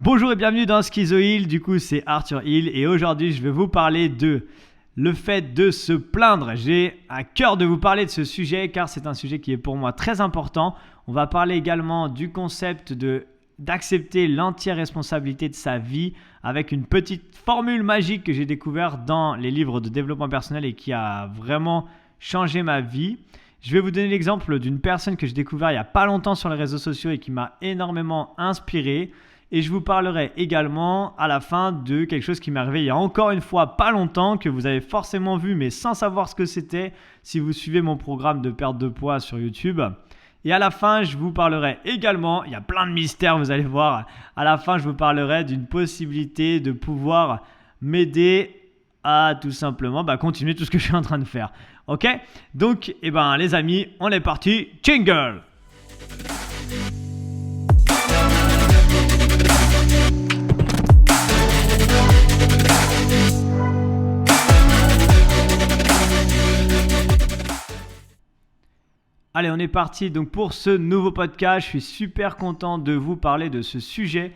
Bonjour et bienvenue dans Schizohill, du coup c'est Arthur Hill et aujourd'hui je vais vous parler de le fait de se plaindre. J'ai à cœur de vous parler de ce sujet car c'est un sujet qui est pour moi très important. On va parler également du concept d'accepter l'entière responsabilité de sa vie avec une petite formule magique que j'ai découverte dans les livres de développement personnel et qui a vraiment changé ma vie. Je vais vous donner l'exemple d'une personne que j'ai découvert il n'y a pas longtemps sur les réseaux sociaux et qui m'a énormément inspiré. Et je vous parlerai également à la fin de quelque chose qui m'est arrivé il y a encore une fois pas longtemps, que vous avez forcément vu mais sans savoir ce que c'était si vous suivez mon programme de perte de poids sur YouTube. Et à la fin, je vous parlerai également, il y a plein de mystères, vous allez voir, à la fin, je vous parlerai d'une possibilité de pouvoir m'aider à tout simplement continuer tout ce que je suis en train de faire. Ok ? Donc, les amis, on est parti. Jingle ! Allez, on est parti donc pour ce nouveau podcast. Je suis super content de vous parler de ce sujet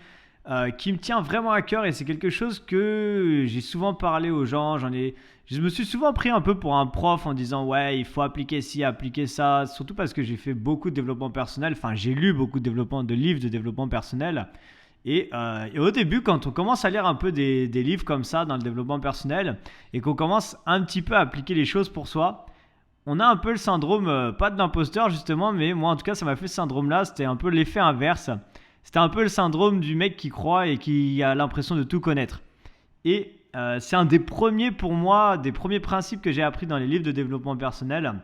qui me tient vraiment à cœur et c'est quelque chose que j'ai souvent parlé aux gens. Je me suis souvent pris un peu pour un prof en disant ouais, il faut appliquer ci, appliquer ça. Surtout parce que j'ai fait beaucoup de développement personnel. Enfin, j'ai lu beaucoup de livres de développement personnel. Et au début, quand on commence à lire un peu des livres comme ça dans le développement personnel et qu'on commence un petit peu à appliquer les choses pour soi, on a un peu le syndrome, pas de l'imposteur justement, mais moi en tout cas ça m'a fait ce syndrome-là, c'était un peu l'effet inverse. C'était un peu le syndrome du mec qui croit et qui a l'impression de tout connaître. Et c'est un des premiers pour moi, des premiers principes que j'ai appris dans les livres de développement personnel,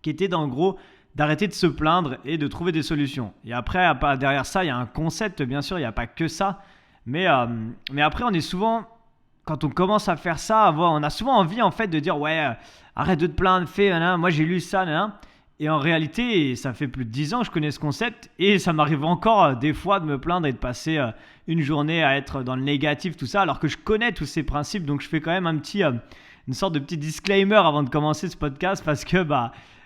qui était en gros d'arrêter de se plaindre et de trouver des solutions. Et après, derrière ça, il y a un concept, bien sûr, il n'y a pas que ça, mais après on est souvent... Quand on commence à faire ça, on a souvent envie en fait de dire ouais, arrête de te plaindre, fais, moi j'ai lu ça, et en réalité, ça fait plus de 10 ans que je connais ce concept et ça m'arrive encore des fois de me plaindre et de passer une journée à être dans le négatif, tout ça, alors que je connais tous ces principes. Donc je fais quand même une sorte de petit disclaimer avant de commencer ce podcast parce que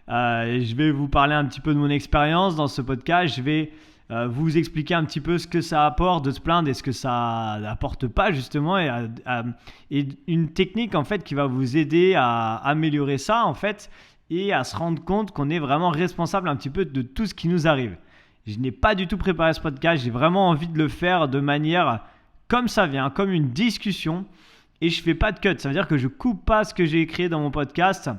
je vais vous parler un petit peu de mon expérience dans ce podcast. Je vais vous expliquer un petit peu ce que ça apporte de se plaindre et ce que ça n'apporte pas justement et une technique en fait qui va vous aider à améliorer ça en fait et à se rendre compte qu'on est vraiment responsable un petit peu de tout ce qui nous arrive. Je n'ai pas du tout préparé ce podcast, j'ai vraiment envie de le faire de manière comme ça vient, comme une discussion et je fais pas de cut, ça veut dire que je coupe pas ce que j'ai écrit dans mon podcast.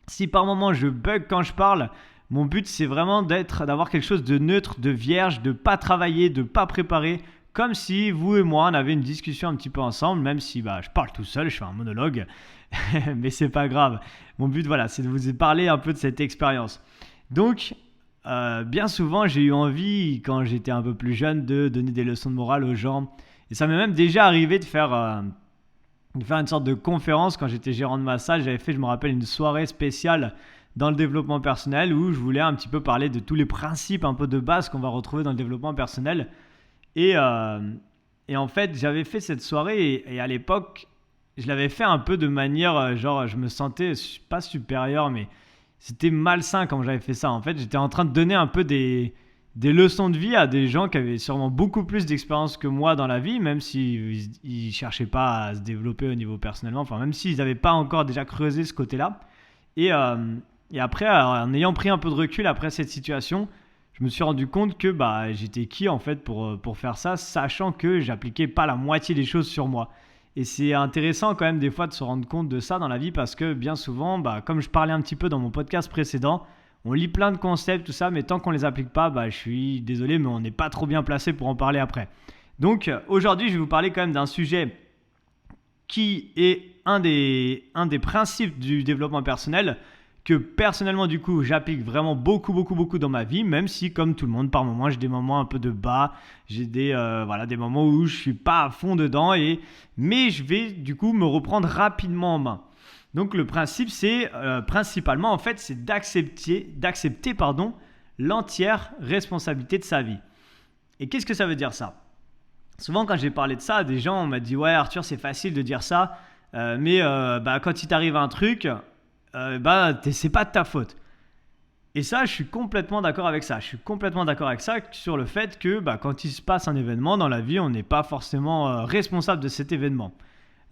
Si par moment je bug quand je parle, mon but, c'est vraiment d'avoir quelque chose de neutre, de vierge, de pas travailler, de pas préparer, comme si vous et moi, on avait une discussion un petit peu ensemble, même si je parle tout seul, je fais un monologue, mais c'est pas grave. Mon but, voilà, c'est de vous parler un peu de cette expérience. Donc, bien souvent, j'ai eu envie, quand j'étais un peu plus jeune, de donner des leçons de morale aux gens. Et ça m'est même déjà arrivé de faire une sorte de conférence quand j'étais gérant de massage. J'avais fait, je me rappelle, une soirée spéciale dans le développement personnel où je voulais un petit peu parler de tous les principes un peu de base qu'on va retrouver dans le développement personnel. Et en fait, j'avais fait cette soirée et à l'époque, je l'avais fait un peu de manière, je me sentais pas supérieur, mais c'était malsain quand j'avais fait ça. En fait, j'étais en train de donner un peu des leçons de vie à des gens qui avaient sûrement beaucoup plus d'expérience que moi dans la vie, même s'ils ne cherchaient pas à se développer au niveau personnellement, enfin même s'ils n'avaient pas encore déjà creusé ce côté-là. Et après, en ayant pris un peu de recul après cette situation, je me suis rendu compte que j'étais qui en fait pour faire ça, sachant que j'appliquais pas la moitié des choses sur moi. Et c'est intéressant quand même des fois de se rendre compte de ça dans la vie parce que bien souvent, comme je parlais un petit peu dans mon podcast précédent, on lit plein de concepts, tout ça, mais tant qu'on les applique pas, je suis désolé, mais on n'est pas trop bien placé pour en parler après. Donc aujourd'hui, je vais vous parler quand même d'un sujet qui est un des principes du développement personnel que personnellement du coup j'applique vraiment beaucoup dans ma vie, même si comme tout le monde par moments j'ai des moments un peu de bas, j'ai des moments où je suis pas à fond dedans mais je vais du coup me reprendre rapidement en main. Donc le principe c'est principalement en fait c'est d'accepter l'entière responsabilité de sa vie. Et qu'est-ce que ça veut dire ça ? Souvent quand j'ai parlé de ça, des gens m'ont dit ouais Arthur c'est facile de dire ça, mais quand il t'arrive un truc c'est pas de ta faute. Et ça, je suis complètement d'accord avec ça. Je suis complètement d'accord avec ça sur le fait que quand il se passe un événement dans la vie, on n'est pas forcément responsable de cet événement.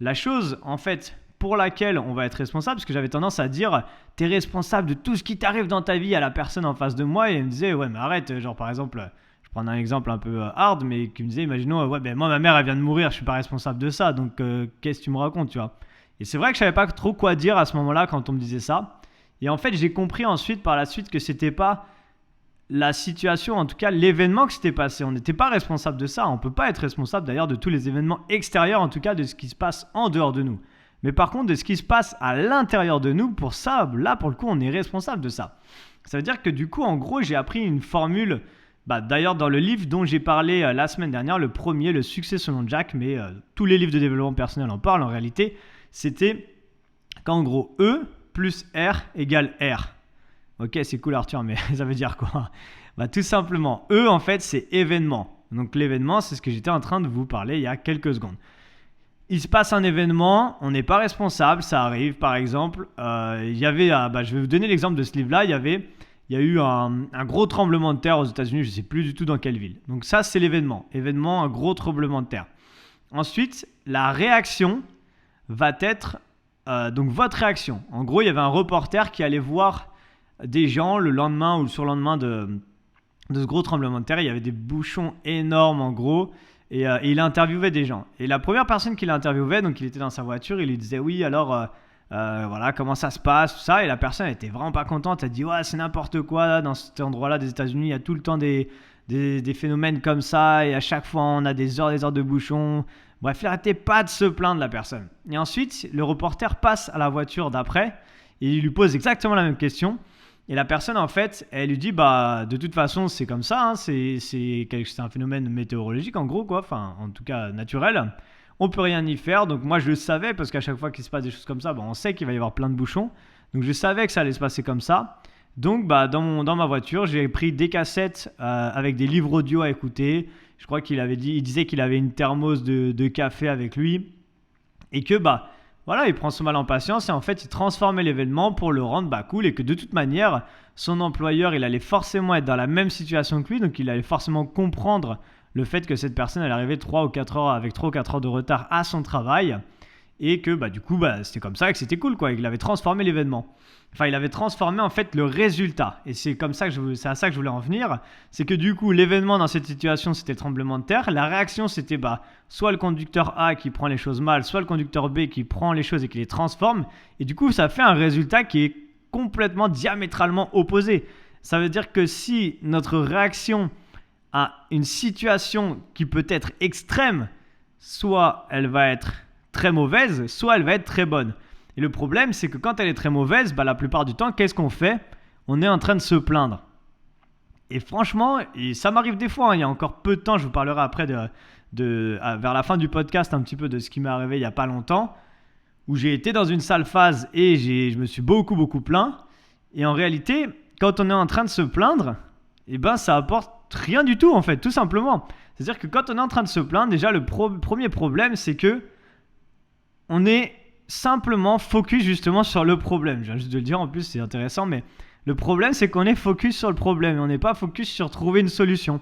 La chose, en fait, pour laquelle on va être responsable, parce que j'avais tendance à dire, t'es responsable de tout ce qui t'arrive dans ta vie à la personne en face de moi, et elle me disait, ouais, mais arrête, genre par exemple, je prends un exemple un peu hard, mais qui me disait, imaginons, ouais, ben moi, ma mère, elle vient de mourir, je suis pas responsable de ça, donc qu'est-ce que tu me racontes, tu vois. Et c'est vrai que je savais pas trop quoi dire à ce moment-là quand on me disait ça. Et en fait, j'ai compris ensuite, par la suite, que c'était pas la situation, en tout cas l'événement que s'était passé. On n'était pas responsable de ça. On peut pas être responsable d'ailleurs de tous les événements extérieurs, en tout cas de ce qui se passe en dehors de nous. Mais par contre, de ce qui se passe à l'intérieur de nous, pour ça, là, pour le coup, on est responsable de ça. Ça veut dire que du coup, en gros, j'ai appris une formule, d'ailleurs dans le livre dont j'ai parlé la semaine dernière, le premier, le succès selon Jack, mais tous les livres de développement personnel en parlent en réalité, c'était qu'en gros, E plus R égale R. Ok, c'est cool Arthur, mais ça veut dire quoi? Tout simplement, E en fait c'est événement. Donc l'événement, c'est ce que j'étais en train de vous parler il y a quelques secondes. Il se passe un événement, on n'est pas responsable, ça arrive par exemple. Il y avait, je vais vous donner l'exemple de ce livre-là, il y a eu un gros tremblement de terre aux États-Unis, je ne sais plus du tout dans quelle ville. Donc ça c'est l'événement, un gros tremblement de terre. Ensuite, la réaction va être donc votre réaction. En gros, il y avait un reporter qui allait voir des gens le lendemain ou le surlendemain de ce gros tremblement de terre. Il y avait des bouchons énormes en gros et il interviewait des gens. Et la première personne qu'il interviewait, donc il était dans sa voiture, il lui disait oui alors voilà comment ça se passe, tout ça. Et la personne était vraiment pas contente. Elle dit ouais c'est n'importe quoi dans cet endroit-là des États-Unis. Il y a tout le temps des phénomènes comme ça et à chaque fois on a des heures de bouchons. Bref, il n'arrêtait pas de se plaindre la personne. Et ensuite, le reporter passe à la voiture d'après et il lui pose exactement la même question. Et la personne, en fait, elle lui dit de toute façon, c'est comme ça, hein, c'est un phénomène météorologique en gros, quoi, enfin, en tout cas naturel. On peut rien y faire. Donc, moi, je le savais parce qu'à chaque fois qu'il se passe des choses comme ça, on sait qu'il va y avoir plein de bouchons. Donc, je savais que ça allait se passer comme ça. Donc, dans ma voiture, j'ai pris des cassettes avec des livres audio à écouter. Je crois il disait qu'il avait une thermos de café avec lui et que voilà, il prend son mal en patience et en fait il transformait l'événement pour le rendre cool et que de toute manière son employeur il allait forcément être dans la même situation que lui, donc il allait forcément comprendre le fait que cette personne elle arrivait 3 ou 4 heures avec 3 ou 4 heures de retard à son travail et que du coup c'était comme ça et que c'était cool quoi, il avait transformé l'événement. Enfin, il avait transformé en fait le résultat. Et c'est à ça que je voulais en venir. C'est que du coup, l'événement dans cette situation, c'était le tremblement de terre. La réaction, c'était soit le conducteur A qui prend les choses mal, soit le conducteur B qui prend les choses et qui les transforme. Et du coup, ça fait un résultat qui est complètement diamétralement opposé. Ça veut dire que si notre réaction à une situation qui peut être extrême, soit elle va être très mauvaise, soit elle va être très bonne. Et le problème, c'est que quand elle est très mauvaise, la plupart du temps, qu'est-ce qu'on fait? On est en train de se plaindre. Et franchement, et ça m'arrive des fois, il y a encore peu de temps, je vous parlerai après vers la fin du podcast un petit peu de ce qui m'est arrivé il n'y a pas longtemps, où j'ai été dans une sale phase et je me suis beaucoup plaint. Et en réalité, quand on est en train de se plaindre, ça apporte rien du tout en fait, tout simplement. C'est-à-dire que quand on est en train de se plaindre, déjà le premier problème, c'est que on est simplement focus justement sur le problème. Je viens juste de le dire en plus, c'est intéressant, mais le problème c'est qu'on est focus sur le problème et on n'est pas focus sur trouver une solution.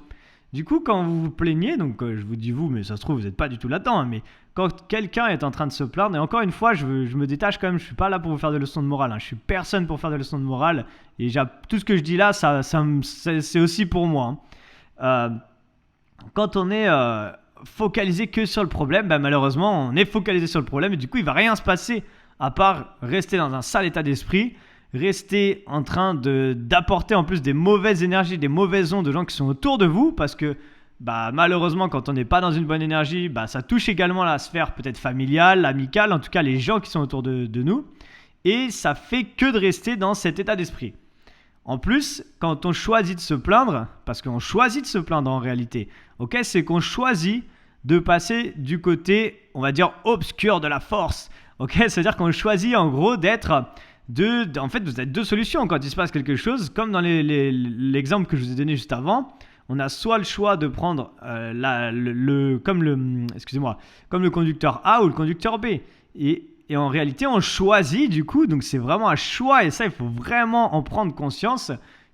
Du coup, quand vous vous plaignez, donc je vous dis vous, mais ça se trouve vous n'êtes pas du tout là-dedans, hein, mais quand quelqu'un est en train de se plaindre, et encore une fois, je me détache quand même, je suis pas là pour vous faire des leçons de morale, hein, je suis personne pour faire des leçons de morale, et tout ce que je dis là, c'est aussi pour moi. Hein. Quand on est focalisé que sur le problème, malheureusement on est focalisé sur le problème et du coup il va rien se passer à part rester dans un sale état d'esprit, rester en train d'apporter en plus des mauvaises énergies, des mauvaises ondes de gens qui sont autour de vous parce que malheureusement quand on n'est pas dans une bonne énergie, ça touche également la sphère peut-être familiale, amicale, en tout cas les gens qui sont autour de nous et ça fait que de rester dans cet état d'esprit. En plus, quand on choisit de se plaindre, parce qu'on choisit de se plaindre en réalité, c'est qu'on choisit de passer du côté, on va dire, obscur de la force. C'est-à-dire qu'on choisit en gros en fait, vous avez deux solutions quand il se passe quelque chose, comme dans l'exemple que je vous ai donné juste avant. On a soit le choix de prendre comme le conducteur A ou le conducteur B. Et en réalité, on choisit du coup, donc c'est vraiment un choix, et ça, il faut vraiment en prendre conscience,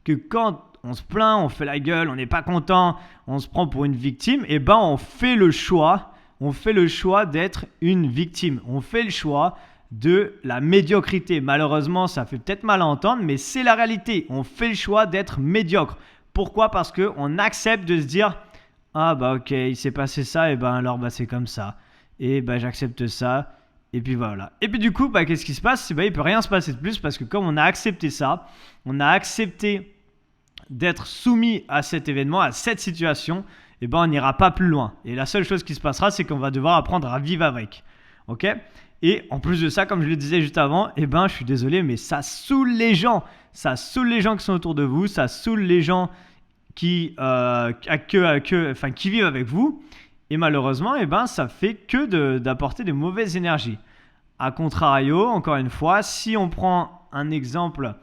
que quand on se plaint, on fait la gueule, on n'est pas content, on se prend pour une victime, et ben on fait le choix d'être une victime. On fait le choix de la médiocrité. Malheureusement, ça fait peut-être mal à entendre, mais c'est la réalité. On fait le choix d'être médiocre. Pourquoi ? Parce qu'on accepte de se dire « Ah bah ok, il s'est passé ça, et ben alors bah c'est comme ça. Et bah j'accepte ça. » Et puis voilà. Et puis du coup, bah, qu'est-ce qui se passe ? Il ne peut rien se passer de plus parce que comme on a accepté ça, on a accepté d'être soumis à cet événement, à cette situation, et ben on n'ira pas plus loin. Et la seule chose qui se passera, c'est qu'on va devoir apprendre à vivre avec. Ok ? Et en plus de ça, comme je le disais juste avant, eh ben je suis désolé, mais ça saoule les gens. Ça saoule les gens qui sont autour de vous, ça saoule les gens qui vivent avec vous. Et malheureusement, eh ben, ça fait que d'apporter de mauvaises énergies. A contrario, encore une fois, si on prend un exemple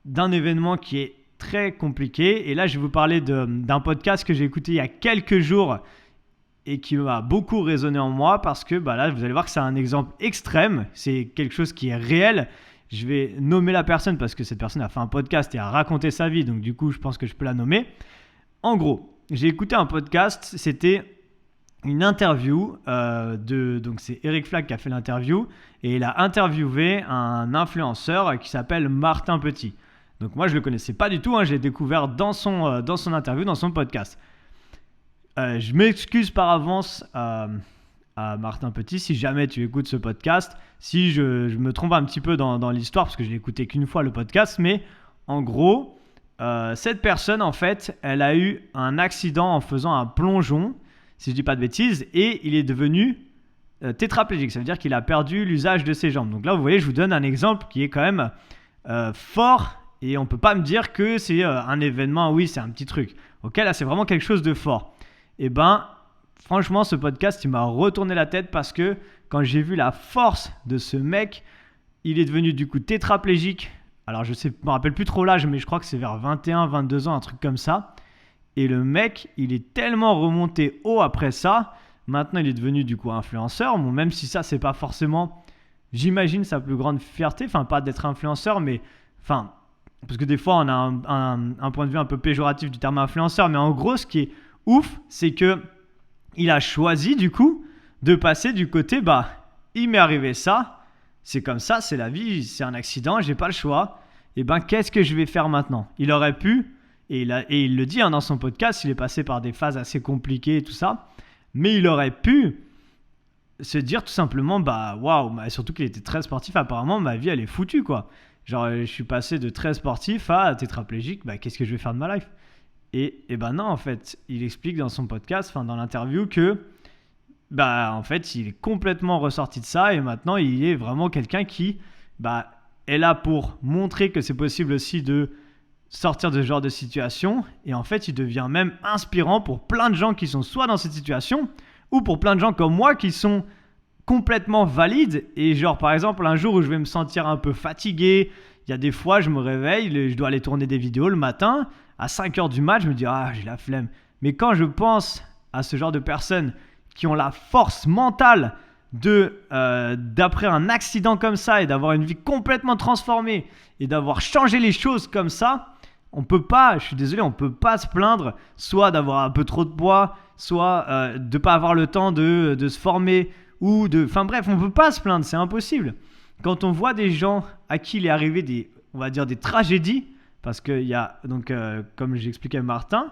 d'un événement qui est très compliqué, et là je vais vous parler d'un podcast que j'ai écouté il y a quelques jours et qui m'a beaucoup résonné en moi parce que bah là vous allez voir que c'est un exemple extrême, c'est quelque chose qui est réel. Je vais nommer la personne parce que cette personne a fait un podcast et a raconté sa vie, donc du coup je pense que je peux la nommer. En gros, j'ai écouté un podcast, c'était une interview donc c'est Eric Flack qui a fait l'interview et il a interviewé un influenceur qui s'appelle Martin Petit. Donc moi je le connaissais pas du tout, je l'ai découvert dans son interview, dans son podcast. Je m'excuse par avance à Martin Petit si jamais tu écoutes ce podcast, si je me trompe un petit peu dans l'histoire parce que je l'ai écouté qu'une fois le podcast, mais en gros cette personne en fait elle a eu un accident en faisant un plongeon, si je dis pas de bêtises, et il est devenu tétraplégique, ça veut dire qu'il a perdu l'usage de ses jambes. Donc là vous voyez, je vous donne un exemple qui est quand même fort et on peut pas me dire que c'est un événement, oui c'est un petit truc. Ok, là c'est vraiment quelque chose de fort. Et ben franchement ce podcast il m'a retourné la tête parce que quand j'ai vu la force de ce mec, il est devenu du coup tétraplégique. Alors je me rappelle plus trop l'âge, mais je crois que c'est vers 21, 22 ans, un truc comme ça. Et le mec, il est tellement remonté haut après ça. Maintenant, il est devenu du coup influenceur. Bon, même si ça, c'est pas forcément, j'imagine, sa plus grande fierté. Enfin, pas d'être influenceur, mais enfin, parce que des fois, on a un point de vue un peu péjoratif du terme influenceur. Mais en gros, ce qui est ouf, c'est que il a choisi du coup de passer du côté, bah, il m'est arrivé ça. C'est comme ça, c'est la vie, c'est un accident, j'ai pas le choix. Et ben, qu'est-ce que je vais faire maintenant ? Il aurait pu. Et il le dit dans son podcast, il est passé par des phases assez compliquées et tout ça. Mais il aurait pu se dire tout simplement, bah waouh, surtout qu'il était très sportif, apparemment ma vie elle est foutue quoi. Genre je suis passé de très sportif à tétraplégique, bah qu'est-ce que je vais faire de ma life ? Et ben non en fait, il explique dans son podcast, dans l'interview que bah en fait il est complètement ressorti de ça et maintenant il est vraiment quelqu'un qui bah est là pour montrer que c'est possible aussi de sortir de ce genre de situation et en fait il devient même inspirant pour plein de gens qui sont soit dans cette situation ou pour plein de gens comme moi qui sont complètement valides et genre par exemple un jour où je vais me sentir un peu fatigué, il y a des fois je me réveille, je dois aller tourner des vidéos le matin à 5h du mat, je me dis j'ai la flemme, mais quand je pense à ce genre de personnes qui ont la force mentale d'après un accident comme ça et d'avoir une vie complètement transformée et d'avoir changé les choses comme ça, on peut pas, je suis désolé, on peut pas se plaindre soit d'avoir un peu trop de poids, soit de pas avoir le temps de se former ou enfin bref, on peut pas se plaindre, c'est impossible. Quand on voit des gens à qui il est arrivé on va dire des tragédies, parce qu'il y a donc comme j'expliquais à Martin,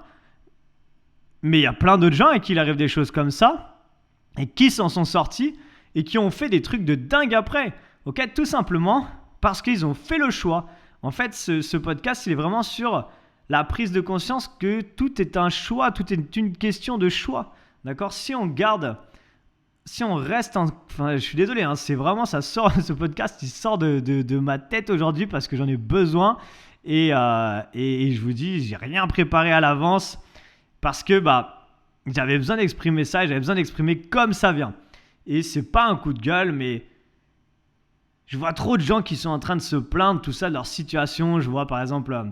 mais il y a plein d'autres gens à qui il arrive des choses comme ça et qui s'en sont sortis et qui ont fait des trucs de dingue après. Ok, tout simplement parce qu'ils ont fait le choix. En fait, ce podcast, il est vraiment sur la prise de conscience que tout est un choix, tout est une question de choix. D'accord ? Si on reste enfin, je suis désolé, c'est vraiment, ça sort, ce podcast, il sort de ma tête aujourd'hui parce que j'en ai besoin. Et je vous dis, j'ai rien préparé à l'avance parce que j'avais besoin d'exprimer ça et j'avais besoin d'exprimer comme ça vient. Et c'est pas un coup de gueule, mais je vois trop de gens qui sont en train de se plaindre, tout ça, de leur situation. Je vois par exemple,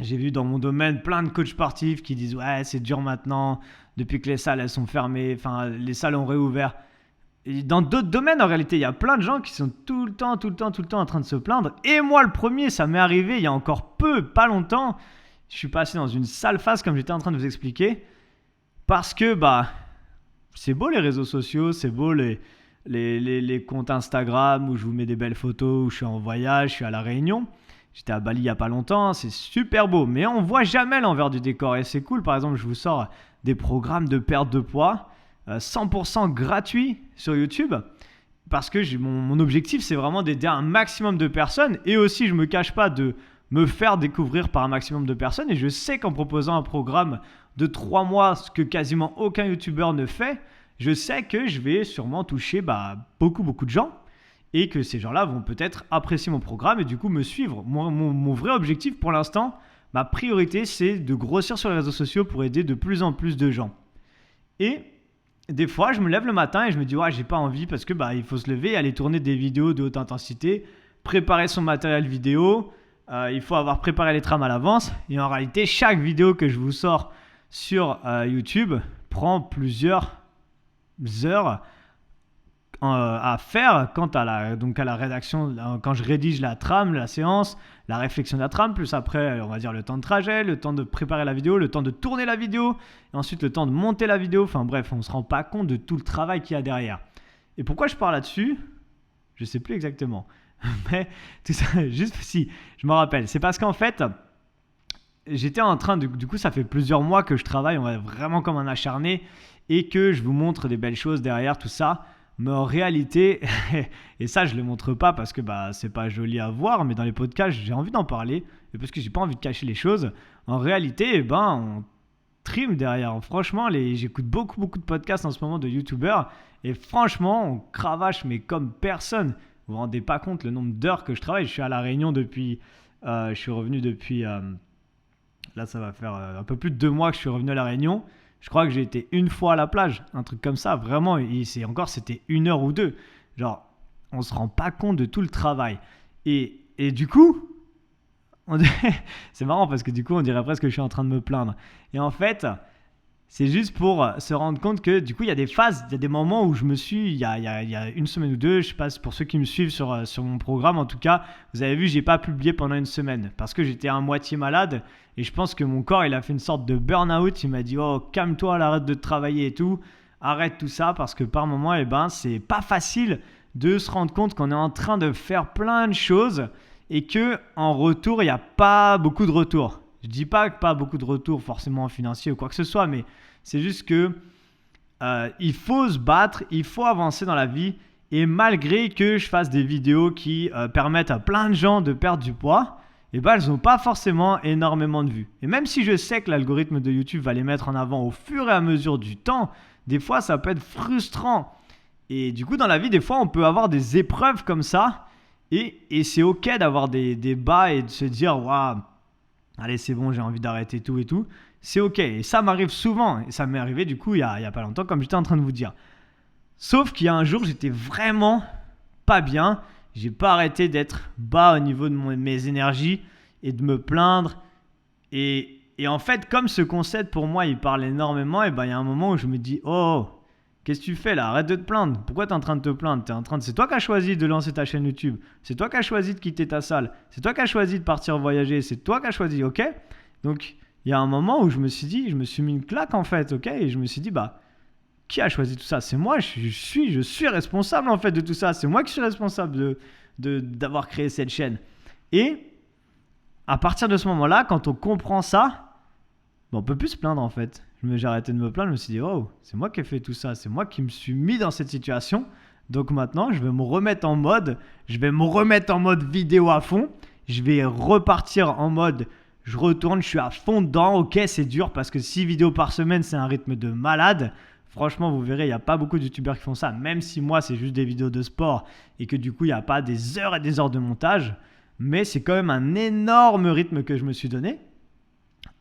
j'ai vu dans mon domaine plein de coachs sportifs qui disent « Ouais, c'est dur maintenant, depuis que les salles elles sont fermées, enfin les salles ont réouvert. » Et dans d'autres domaines, en réalité, il y a plein de gens qui sont tout le temps en train de se plaindre. Et moi, le premier, ça m'est arrivé il y a encore pas longtemps. Je suis passé dans une sale phase, comme j'étais en train de vous expliquer. Parce que, c'est beau les réseaux sociaux, c'est beau les comptes Instagram où je vous mets des belles photos, où je suis en voyage, je suis à La Réunion. J'étais à Bali il n'y a pas longtemps, c'est super beau. Mais on ne voit jamais l'envers du décor. Et c'est cool, par exemple, je vous sors des programmes de perte de poids 100% gratuits sur YouTube. Parce que mon objectif, c'est vraiment d'aider un maximum de personnes. Et aussi, je ne me cache pas de me faire découvrir par un maximum de personnes. Et je sais qu'en proposant un programme de 3 mois, ce que quasiment aucun YouTuber ne fait, je sais que je vais sûrement toucher beaucoup de gens. Et que ces gens-là vont peut-être apprécier mon programme et du coup me suivre. Mon vrai objectif pour l'instant, ma priorité, c'est de grossir sur les réseaux sociaux pour aider de plus en plus de gens. Et des fois, je me lève le matin et je me dis ouais, j'ai pas envie parce que il faut se lever et aller tourner des vidéos de haute intensité, préparer son matériel vidéo, il faut avoir préparé les trames à l'avance. Et en réalité, chaque vidéo que je vous sors sur YouTube prend plusieurs heures à faire quant à la rédaction, quand je rédige la trame, la séance, la réflexion de la trame, plus après, on va dire le temps de trajet, le temps de préparer la vidéo, le temps de tourner la vidéo, et ensuite le temps de monter la vidéo. Enfin bref, on ne se rend pas compte de tout le travail qu'il y a derrière. Et pourquoi je parle là-dessus ? Je ne sais plus exactement. Mais tout ça, juste si, je me rappelle. C'est parce qu'en fait, j'étais en train du coup, ça fait plusieurs mois que je travaille, on va vraiment comme un acharné, et que je vous montre des belles choses derrière tout ça. Mais en réalité, et ça je ne le montre pas parce que c'est pas joli à voir, mais dans les podcasts j'ai envie d'en parler, et parce que j'ai pas envie de cacher les choses. En réalité, on trim derrière. Franchement, j'écoute beaucoup de podcasts en ce moment de youtubeurs, et franchement, on cravache mais comme personne. Vous vous rendez pas compte le nombre d'heures que je travaille. Je suis à La Réunion depuis, je suis revenu depuis, là ça va faire un peu plus de 2 mois que je suis revenu à La Réunion. Je crois que j'ai été une fois à la plage, un truc comme ça, vraiment, et c'était 1 heure ou 2. Genre, on se rend pas compte de tout le travail. Et du coup, c'est marrant parce que du coup, on dirait presque que je suis en train de me plaindre. Et en fait, c'est juste pour se rendre compte que du coup, il y a des phases, il y a des moments où il y a 1 semaine ou 2, je sais pas, pour ceux qui me suivent sur mon programme, en tout cas, vous avez vu, j'ai pas publié pendant 1 semaine parce que j'étais à moitié malade. Et je pense que mon corps, il a fait une sorte de burn-out. Il m'a dit, oh, calme-toi, arrête de travailler et tout. Arrête tout ça parce que par moment, c'est pas facile de se rendre compte qu'on est en train de faire plein de choses et qu'en retour, il n'y a pas beaucoup de retour. Je dis pas que pas beaucoup de retour forcément financier ou quoi que ce soit, mais c'est juste que il faut se battre, il faut avancer dans la vie. Et malgré que je fasse des vidéos qui permettent à plein de gens de perdre du poids, elles n'ont pas forcément énormément de vues. Et même si je sais que l'algorithme de YouTube va les mettre en avant au fur et à mesure du temps, des fois ça peut être frustrant. Et du coup, dans la vie, des fois, on peut avoir des épreuves comme ça. Et c'est ok d'avoir des bas et de se dire, waouh, allez, c'est bon, j'ai envie d'arrêter tout et tout. C'est ok. Et ça m'arrive souvent. Et ça m'est arrivé du coup il y a pas longtemps, comme j'étais en train de vous dire. Sauf qu'il y a un jour, j'étais vraiment pas bien. J'ai pas arrêté d'être bas au niveau de mes énergies et de me plaindre. Et en fait, comme ce concept pour moi, il parle énormément, et il y a un moment où je me dis, oh, qu'est-ce que tu fais là ? Arrête de te plaindre. Pourquoi tu es en train de te plaindre ? C'est toi qui as choisi de lancer ta chaîne YouTube. C'est toi qui as choisi de quitter ta salle. C'est toi qui as choisi de partir voyager. C'est toi qui as choisi, ok ? Donc, il y a un moment où je me suis mis une claque en fait, ok ? Et je me suis dit, qui a choisi tout ça ? C'est moi, je suis responsable en fait de tout ça. C'est moi qui suis responsable d'avoir créé cette chaîne. Et à partir de ce moment-là, quand on comprend ça, on peut plus se plaindre en fait. J'ai arrêté de me plaindre, je me suis dit, oh, c'est moi qui ai fait tout ça. C'est moi qui me suis mis dans cette situation. Donc maintenant, je vais me remettre en mode vidéo à fond. Je vais repartir en mode, je retourne, je suis à fond dedans. Ok, c'est dur parce que 6 vidéos par semaine, c'est un rythme de malade. Franchement, vous verrez, il n'y a pas beaucoup de youtubeurs qui font ça, même si moi, c'est juste des vidéos de sport et que du coup, il n'y a pas des heures et des heures de montage. Mais c'est quand même un énorme rythme que je me suis donné.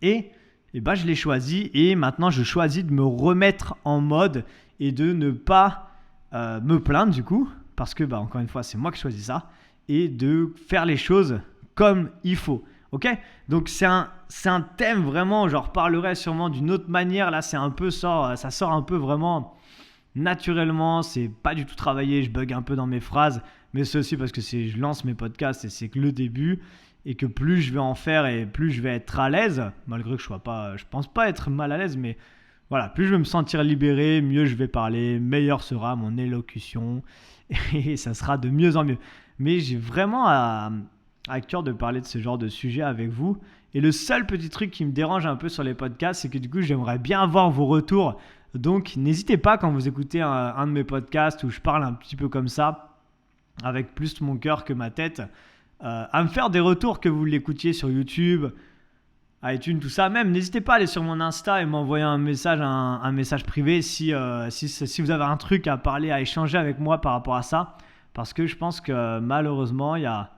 Et je l'ai choisi et maintenant, je choisis de me remettre en mode et de ne pas me plaindre du coup. Parce que, encore une fois, c'est moi qui choisis ça. Et de faire les choses comme il faut. Ok ? Donc c'est un thème vraiment, j'en reparlerai sûrement d'une autre manière. Là, ça sort un peu vraiment naturellement, c'est pas du tout travaillé, je bug un peu dans mes phrases, mais c'est aussi parce que je lance mes podcasts et c'est que le début, et que plus je vais en faire et plus je vais être à l'aise, malgré que je pense pas être mal à l'aise, mais voilà, plus je vais me sentir libéré, mieux je vais parler, meilleure sera mon élocution et ça sera de mieux en mieux. Mais j'ai vraiment à cœur de parler de ce genre de sujet avec vous. Et le seul petit truc qui me dérange un peu sur les podcasts, c'est que du coup, j'aimerais bien avoir vos retours. Donc, n'hésitez pas quand vous écoutez un de mes podcasts où je parle un petit peu comme ça, avec plus mon cœur que ma tête, à me faire des retours que vous l'écoutiez sur YouTube, iTunes, tout ça. Même, n'hésitez pas à aller sur mon Insta et m'envoyer un message privé si vous avez un truc à parler, à échanger avec moi par rapport à ça. Parce que je pense que malheureusement, il y a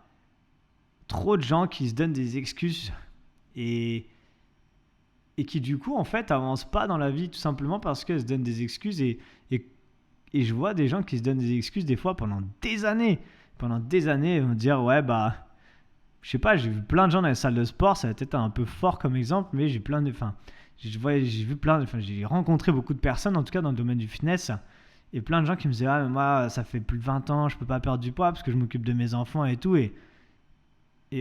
trop de gens qui se donnent des excuses et qui du coup, en fait, avancent pas dans la vie tout simplement parce qu'elles se donnent des excuses. Et je vois des gens qui se donnent des excuses des fois pendant des années. Pendant des années, ils vont dire, ouais, bah... Je sais pas, j'ai vu plein de gens dans les salles de sport, ça va être un peu fort comme exemple, mais j'ai rencontré beaucoup de personnes, en tout cas dans le domaine du fitness, et plein de gens qui me disaient, ah, mais moi, ça fait plus de 20 ans, je peux pas perdre du poids parce que je m'occupe de mes enfants et tout, et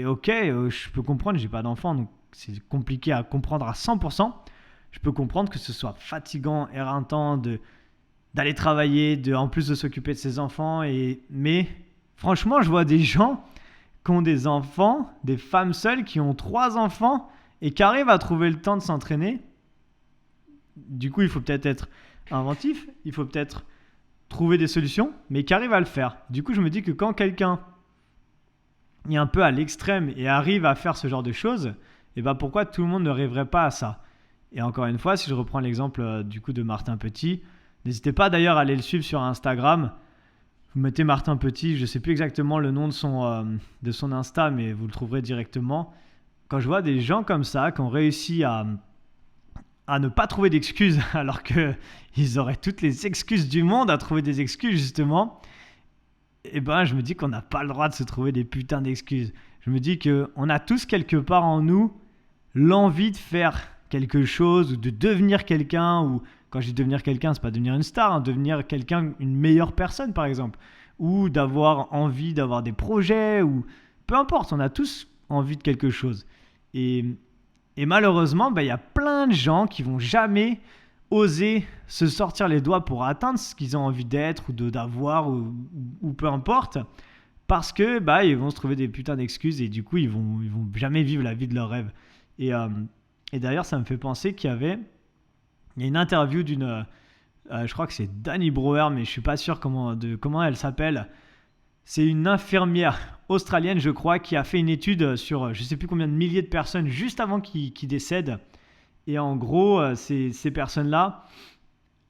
ok, je peux comprendre, j'ai pas d'enfants, donc c'est compliqué à comprendre à 100%. Je peux comprendre que ce soit fatigant, éreintant d'aller travailler, en plus de s'occuper de ses enfants, mais franchement, je vois des gens qui ont des enfants, des femmes seules qui ont 3 enfants et qui arrivent à trouver le temps de s'entraîner. Du coup, il faut peut-être être inventif, il faut peut-être trouver des solutions, mais qui arrivent à le faire. Du coup, je me dis que quand quelqu'un est un peu à l'extrême et arrive à faire ce genre de choses, et ben pourquoi tout le monde ne rêverait pas à ça? Et encore une fois, si je reprends l'exemple du coup de Martin Petit, n'hésitez pas d'ailleurs à aller le suivre sur Instagram. Vous mettez Martin Petit, je ne sais plus exactement le nom de son Insta, mais vous le trouverez directement. Quand je vois des gens comme ça, qui ont réussi à ne pas trouver d'excuses, alors qu'ils auraient toutes les excuses du monde à trouver des excuses justement, et ben je me dis qu'on n'a pas le droit de se trouver des putains d'excuses. Je me dis qu'on a tous quelque part en nous l'envie de faire quelque chose ou de devenir quelqu'un, ou quand je dis devenir quelqu'un, c'est pas devenir une star, hein, devenir quelqu'un, une meilleure personne par exemple, ou d'avoir envie d'avoir des projets, ou peu importe, on a tous envie de quelque chose. Et malheureusement, il y a plein de gens qui vont jamais oser se sortir les doigts pour atteindre ce qu'ils ont envie d'être ou d'avoir ou peu importe, parce que ils vont se trouver des putains d'excuses et du coup ils vont jamais vivre la vie de leur rêve. Et d'ailleurs, ça me fait penser qu'il y a une interview d'une, je crois que c'est Dani Brouwer, mais je suis pas sûr comment elle s'appelle. C'est une infirmière australienne, je crois, qui a fait une étude sur je sais plus combien de milliers de personnes juste avant qu'ils décèdent. Et en gros, ces personnes-là,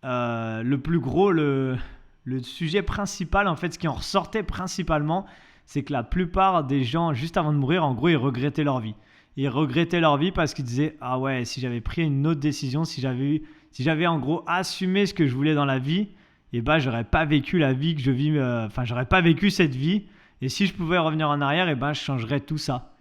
le sujet principal, en fait, ce qui en ressortait principalement, c'est que la plupart des gens, juste avant de mourir, en gros, ils regrettaient leur vie. Ils regrettaient leur vie parce qu'ils disaient « Ah ouais, si j'avais pris une autre décision, si j'avais en gros assumé ce que je voulais dans la vie, j'aurais pas vécu la vie que je vis, j'aurais pas vécu cette vie. Et si je pouvais revenir en arrière, je changerais tout ça. »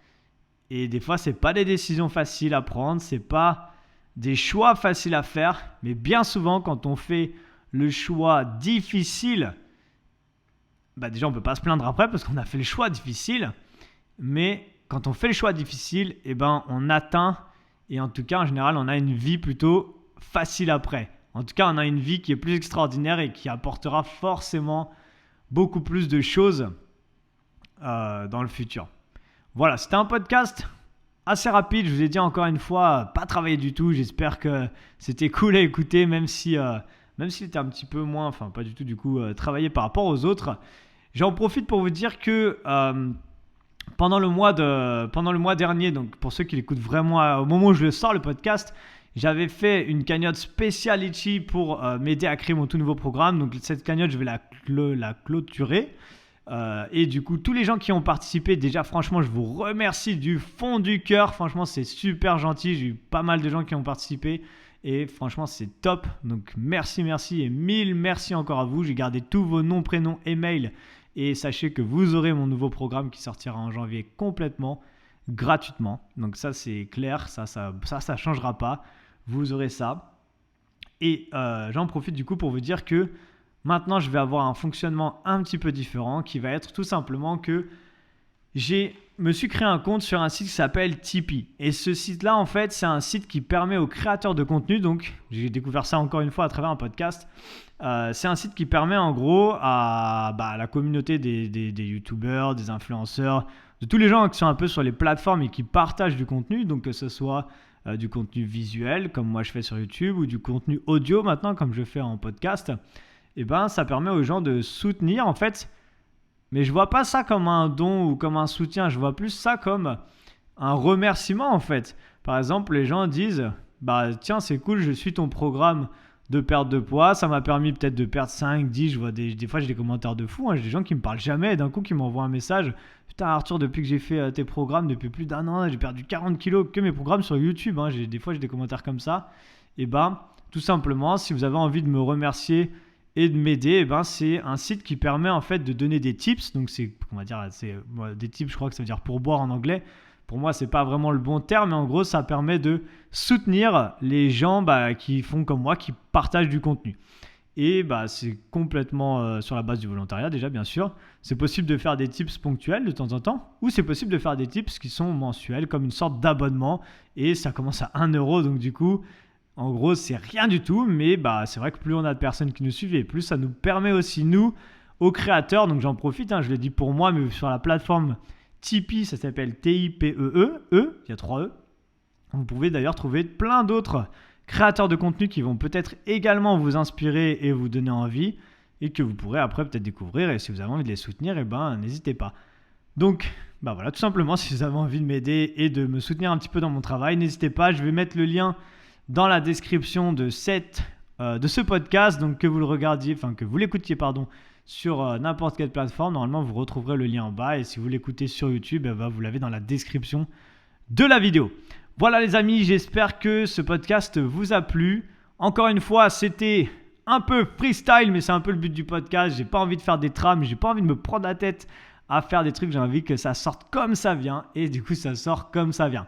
Et des fois, c'est pas des décisions faciles à prendre, c'est pas des choix faciles à faire, mais bien souvent, quand on fait le choix difficile, déjà, on peut pas se plaindre après parce qu'on a fait le choix difficile, mais quand on fait le choix difficile, on atteint, et en tout cas, en général, on a une vie plutôt facile après. En tout cas, on a une vie qui est plus extraordinaire et qui apportera forcément beaucoup plus de choses dans le futur. Voilà, c'était un podcast assez rapide. Je vous ai dit encore une fois, pas travaillé du tout. J'espère que c'était cool à écouter, même s'il était un petit peu moins, pas du tout du coup, travaillé par rapport aux autres. J'en profite pour vous dire que pendant le mois dernier, donc pour ceux qui l'écoutent vraiment au moment où je le sors le podcast, j'avais fait une cagnotte spéciale Litchi pour m'aider à créer mon tout nouveau programme. Donc cette cagnotte, je vais la clôturer. Et du coup, tous les gens qui ont participé, déjà franchement, je vous remercie du fond du cœur. Franchement, c'est super gentil. J'ai eu pas mal de gens qui ont participé et franchement, c'est top. Donc merci et mille merci encore à vous. J'ai gardé tous vos noms, prénoms et mails. Et sachez que vous aurez mon nouveau programme qui sortira en janvier complètement gratuitement. Donc ça, c'est clair, ça changera pas. Vous aurez ça. Et j'en profite du coup pour vous dire que Maintenant, je vais avoir un fonctionnement un petit peu différent qui va être tout simplement que me suis créé un compte sur un site qui s'appelle Tipeee. Et ce site-là, en fait, c'est un site qui permet aux créateurs de contenu, donc j'ai découvert ça encore une fois à travers un podcast, c'est un site qui permet en gros à la communauté des youtubeurs, des influenceurs, de tous les gens qui sont un peu sur les plateformes et qui partagent du contenu, donc que ce soit du contenu visuel comme moi je fais sur YouTube ou du contenu audio maintenant comme je fais en podcast, et ça permet aux gens de soutenir en fait. Mais je vois pas ça comme un don ou comme un soutien, je vois plus ça comme un remerciement en fait. Par exemple, les gens disent tiens, c'est cool, je suis ton programme de perte de poids, ça m'a permis peut-être de perdre 5, 10, je vois des fois j'ai des commentaires de fous, j'ai des gens qui me parlent jamais et d'un coup qui m'envoient un message. Putain Arthur, depuis que j'ai fait tes programmes, depuis plus d'1 an, j'ai perdu 40 kilos que mes programmes sur YouTube, des fois j'ai des commentaires comme ça. Et tout simplement, si vous avez envie de me remercier et de m'aider, c'est un site qui permet en fait de donner des tips. Donc des tips, je crois que ça veut dire pourboire en anglais. Pour moi, c'est pas vraiment le bon terme, mais en gros, ça permet de soutenir les gens qui font comme moi, qui partagent du contenu. Et c'est complètement sur la base du volontariat déjà, bien sûr. C'est possible de faire des tips ponctuels de temps en temps, ou c'est possible de faire des tips qui sont mensuels, comme une sorte d'abonnement. Et ça commence à 1 euro, donc du coup, en gros, c'est rien du tout, mais c'est vrai que plus on a de personnes qui nous suivent, et plus ça nous permet aussi, nous, aux créateurs, donc j'en profite, je l'ai dit pour moi, mais sur la plateforme Tipeee, ça s'appelle T-I-P-E-E, il y a 3 E. Vous pouvez d'ailleurs trouver plein d'autres créateurs de contenu qui vont peut-être également vous inspirer et vous donner envie, et que vous pourrez après peut-être découvrir, et si vous avez envie de les soutenir, n'hésitez pas. Donc, voilà, tout simplement, si vous avez envie de m'aider et de me soutenir un petit peu dans mon travail, n'hésitez pas, je vais mettre le lien dans la description de ce podcast, donc que vous le regardiez, que vous l'écoutiez sur n'importe quelle plateforme, normalement vous retrouverez le lien en bas, et si vous l'écoutez sur YouTube, vous l'avez dans la description de la vidéo. Voilà les amis, j'espère que ce podcast vous a plu. Encore une fois, c'était un peu freestyle, mais c'est un peu le but du podcast. J'ai pas envie de faire des trames, j'ai pas envie de me prendre la tête à faire des trucs, j'ai envie que ça sorte comme ça vient, et du coup ça sort comme ça vient.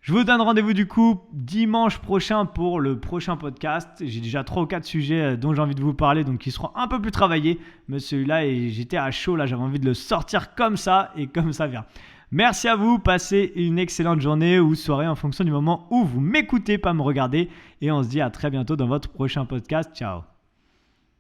Je vous donne rendez-vous du coup dimanche prochain pour le prochain podcast. J'ai déjà 3 ou 4 sujets dont j'ai envie de vous parler, donc qui seront un peu plus travaillés. Mais celui-là, j'étais à chaud, là, j'avais envie de le sortir comme ça et comme ça vient. Merci à vous, passez une excellente journée ou soirée en fonction du moment où vous m'écoutez, pas me regarder. Et on se dit à très bientôt dans votre prochain podcast. Ciao.